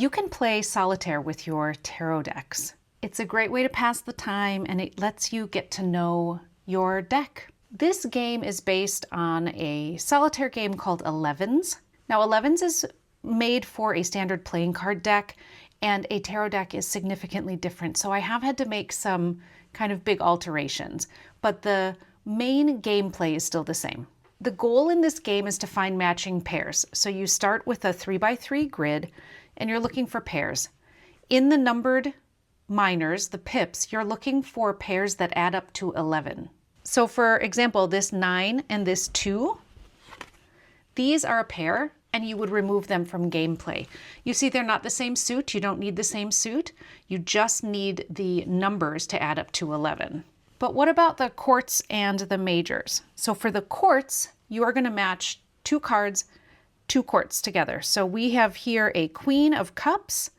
You can play solitaire with your tarot decks. It's a great way to pass the time, and it lets you get to know your deck. This game is based on a solitaire game called Elevens. Now, Elevens is made for a standard playing card deck, and a tarot deck is significantly different. So I have had to make some kind of big alterations, but the main gameplay is still the same. The goal in this game is to find matching pairs. So you start with a 3x3 grid, and you're looking for pairs. In the numbered minors, the pips, you're looking for pairs that add up to 11. So for example, this 9 and this 2, these are a pair, and you would remove them from gameplay. You see they're not the same suit. You don't need the same suit. You just need the numbers to add up to 11. But what about the courts and the majors? So for the courts, you are going to match 2 cards, 2 courts together. So we have here a Queen of Cups,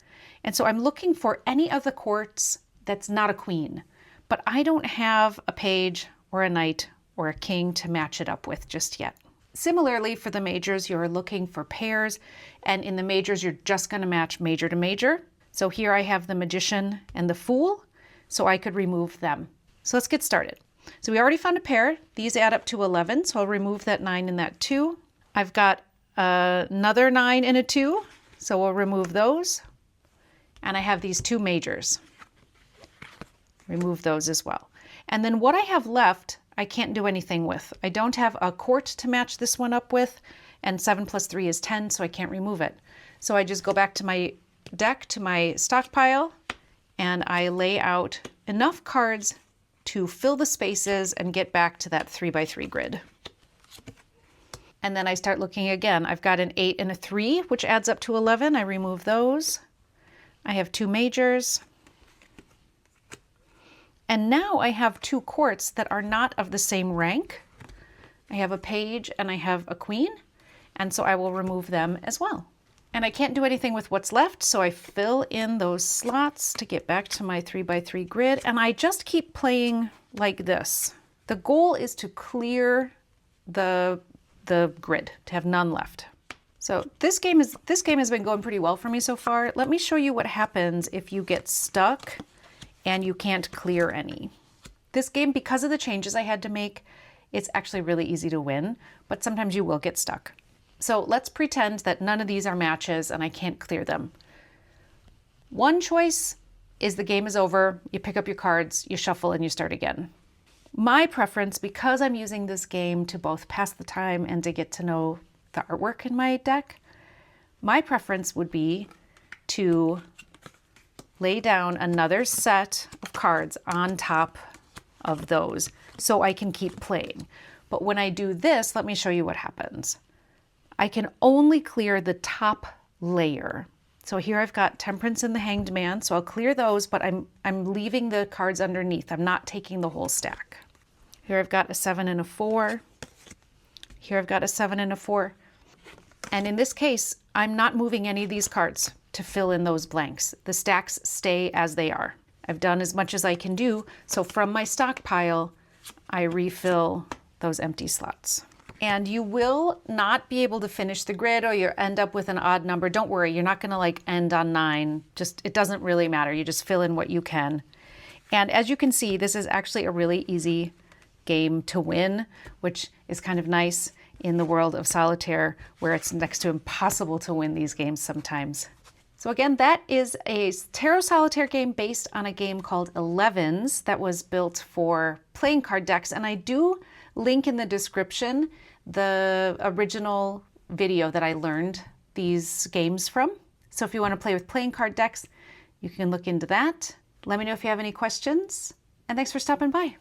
and so I'm looking for any of the courts that's not a queen. But I don't have a page or a knight or a king to match it up with just yet. Similarly, for the majors, you're looking for pairs, and in the majors, you're just going to match major to major. So here I have the Magician and the Fool, so I could remove them. So let's get started. So we already found a pair. These add up to 11, so I'll remove that 9 and that 2. I've got another 9 and a 2, so we'll remove those. And I have these 2 majors. Remove those as well. And then what I have left, I can't do anything with. I don't have a court to match this one up with, and 7 plus 3 is 10, so I can't remove it. So I just go back to my deck, to my stockpile, and I lay out enough cards to fill the spaces and get back to that 3x3 grid. And then I start looking again. I've got an 8 and a 3, which adds up to 11. I remove those. I have 2 majors. And now I have 2 courts that are not of the same rank. I have a page and I have a queen, and so I will remove them as well. And I can't do anything with what's left, so I fill in those slots to get back to my 3x3 grid, and I just keep playing like this. The goal is to clear the grid, to have none left. So this game has been going pretty well for me so far. Let me show you what happens if you get stuck and you can't clear any. This game, because of the changes I had to make, it's actually really easy to win, but sometimes you will get stuck. So let's pretend that none of these are matches and I can't clear them. One choice is the game is over, you pick up your cards, you shuffle, and you start again. My preference, because I'm using this game to both pass the time and to get to know the artwork in my deck, my preference would be to lay down another set of cards on top of those so I can keep playing. But when I do this, let me show you what happens. I can only clear the top layer. So here I've got Temperance and the Hanged Man, so I'll clear those, but I'm leaving the cards underneath. I'm not taking the whole stack. Here I've got a 7 and a 4. Here I've got a 7 and a 4. And in this case, I'm not moving any of these cards to fill in those blanks. The stacks stay as they are. I've done as much as I can do, so from my stockpile, I refill those empty slots. And you will not be able to finish the grid, or you end up with an odd number. Don't worry, you're not gonna like end on 9. It doesn't really matter. You just fill in what you can. And as you can see, this is actually a really easy game to win, which is kind of nice in the world of solitaire, where it's next to impossible to win these games sometimes. So again, that is a tarot solitaire game based on a game called Elevens that was built for playing card decks. And I do link in the description the original video that I learned these games from. So if you want to play with playing card decks, you can look into that. Let me know if you have any questions, and thanks for stopping by.